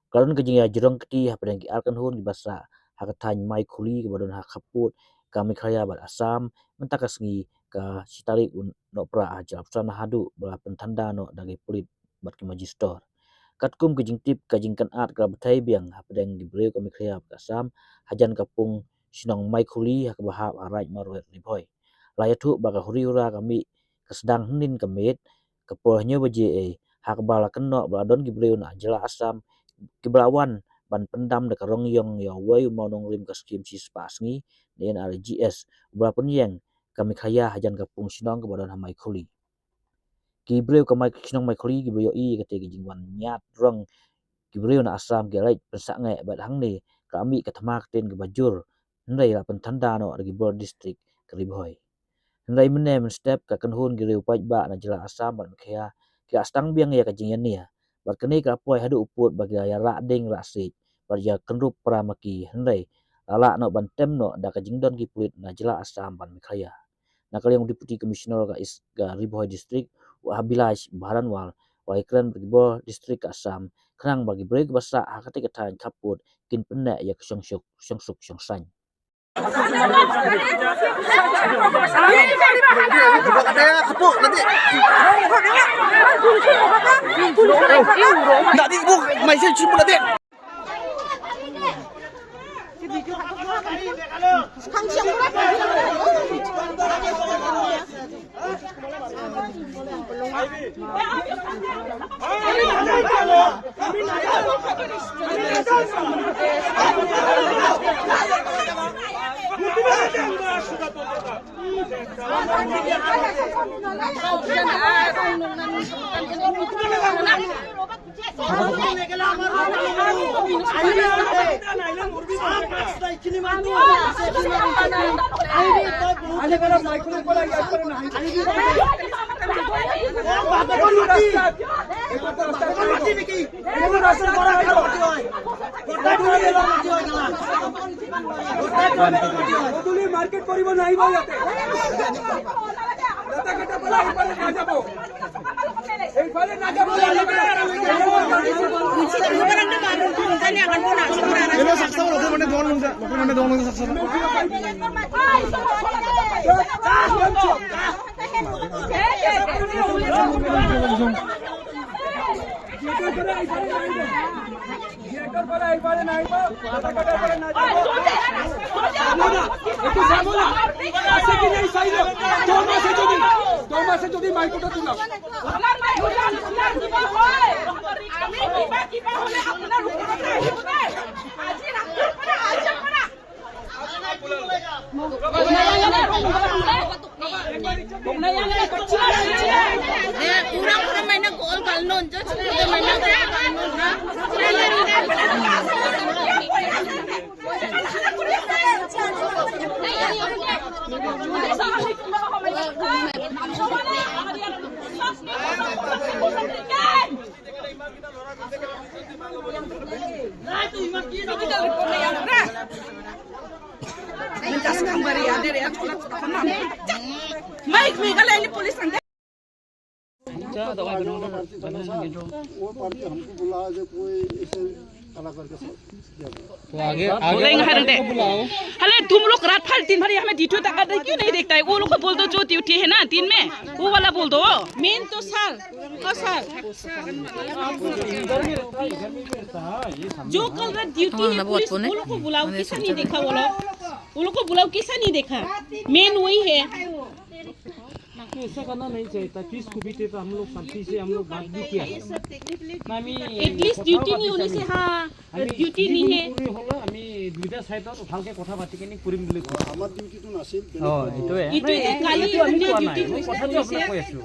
Karon kajing ya jerong keti hapadang ki alkan hun basa hakatany mai khuli ke badon hakaput ka Meghalaya bat Assam mentakas ngi ka sitarik no pra ajab sana hadu bala pentanda no dagi pulit bat ki majistor katkum kajing tip kajing kan at ka batai biang hapadang di breu ka Meghalaya bat Assam hajan kapung sinong mai khuli hakabahap haraj marwet riboy layatu baga huri hura kami kesedang henin kemet kepohnya baje hakbala kenno baladon gi breu na jela Assam kibelawan ban pendam de Rong ya wai monong rim ka skim si spasngi den RGS ba pun yang kami kaya hajan kapung sinong ke badan hamai khuli kibreu ka mai sinong mai khuli kibreu i kate ki jingwan nyat rong kibreu na Assam ke rai pensak ngai bat hang ni kami ka thamak ten ke bajur ndai la pentanda no agi bor district kribhoi ndai mene men step ka kanhun gireu Paidbah na jela Assam ban kaya ki astang biang ya ka jingyan ni bat kini ka poi hadu uput bagi ya ra ding ra sik bat Iakynrup pramaki hendai ala no ban tem no da ka jingdon ki pulit na jela Assam ban Meghalaya na kali yang deputy commissioner ka is ga Riboy district wa habilaj baran wal wa ikran Riboy district Assam krang bagi break basa hakati ka tan kaput kin penne ya kyong suk kyong san Nanti ibu masih cuma nanti. Market করিব নাই ভাই ইয়াতে দাদা কাটা বলা এইপারে না যাব এইপারে না যাব এলো সাকসা বলো মানে দোন লঙ্গা মানে দোন লঙ্গা সাকসা যদি মাইকটা তুলাম Mike Meghalaya ini polis anda. वो पार्टी हमको बुलाया जो कोई ऐसे कलाकार के साथ तो आगे बुलाओ। हले तुम लोग रात भर दिन भर हमें ड्यूटी तक आते क्यों नहीं देखता है? वो लोग को बोल दो जो ड्यूटी है ना 3 में वो वाला बोल दो। मेन तो सर जो कल रात ड्यूटी है पुलिस वो लोग को बुलाओ किसा नहीं देखा वो लोग को बुलाओ किसा नहीं देखा मेन वही है। ऐसा करना नहीं चाहिए था। पीस को बीते तो हम लोग शांति से हम लोग बात भी किया। एटलीस्ट ड्यूटी नहीं होने से हाँ ड्यूटी नहीं है। আমি দুইটা সাইডত ভালকে কথা পাতি কিনি কৰিম বুলি কওঁ। আমার ডিউটি তো নাছিল। এইটোৱে কালি মানে ডিউটি কথাটো আপোনাক কৈ আছো।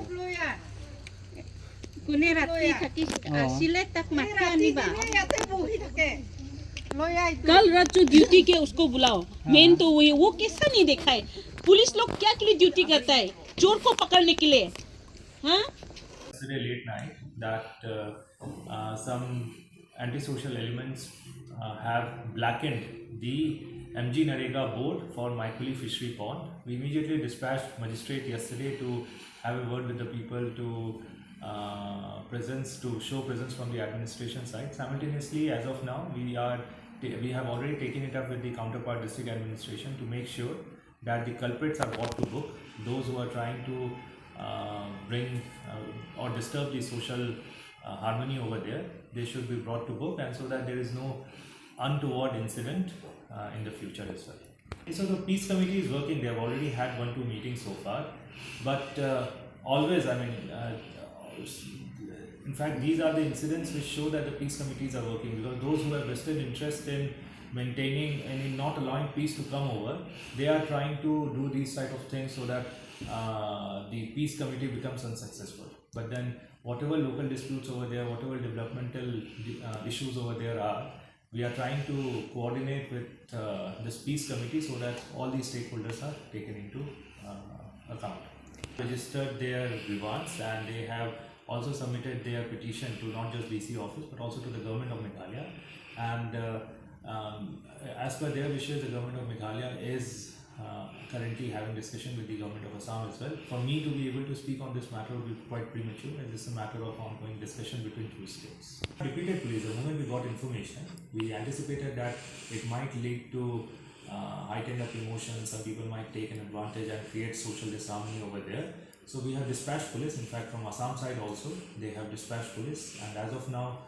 কোনে ৰাতি থাকি আছিলে তাক মাথা আনিবা। कल रात जो ड्यूटी के उसको बुलाओ। मेन तो वो कैसा नहीं देखा है। पुलिस लोग क्या के लिए ड्यूटी करता है? चोर को पकड़ने के लिए। हाँ? Yesterday late night that some antisocial elements have blackened the MG Narega board for Maikuli Fishery Pond. We immediately dispatched magistrate yesterday to have a word with the people to show presence from the administration side. Simultaneously, as of now, we have already taken it up with the counterpart district administration to make sure that the culprits are brought to book. Those who are trying to bring or disturb the social harmony over there, they should be brought to book, and so that there is no untoward incident in the future as well. So the peace committee is working. They have already had 1-2 meetings so far, but always, in fact, these are the incidents which show that the peace committees are working, because those who have vested interest in maintaining and in not allowing peace to come over, they are trying to do these type of things so that the peace committee becomes unsuccessful. But then whatever local disputes over there, whatever developmental issues over there are, we are trying to coordinate with this peace committee so that all these stakeholders are taken into account. Registered their grievance, and they have also submitted their petition to not just DC office but also to the government of Meghalaya. And as per their wishes, the government of Meghalaya is currently having discussion with the government of Assam as well. For me to be able to speak on this matter would be quite premature, as this is a matter of ongoing discussion between two states. Repeated police, the moment we got information, we anticipated that it might lead to heightened up emotions. Some people might take an advantage and create social disharmony over there. So we have dispatched police. In fact, from Assam side also, they have dispatched police, and as of now,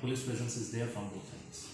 police presence is there from both sides.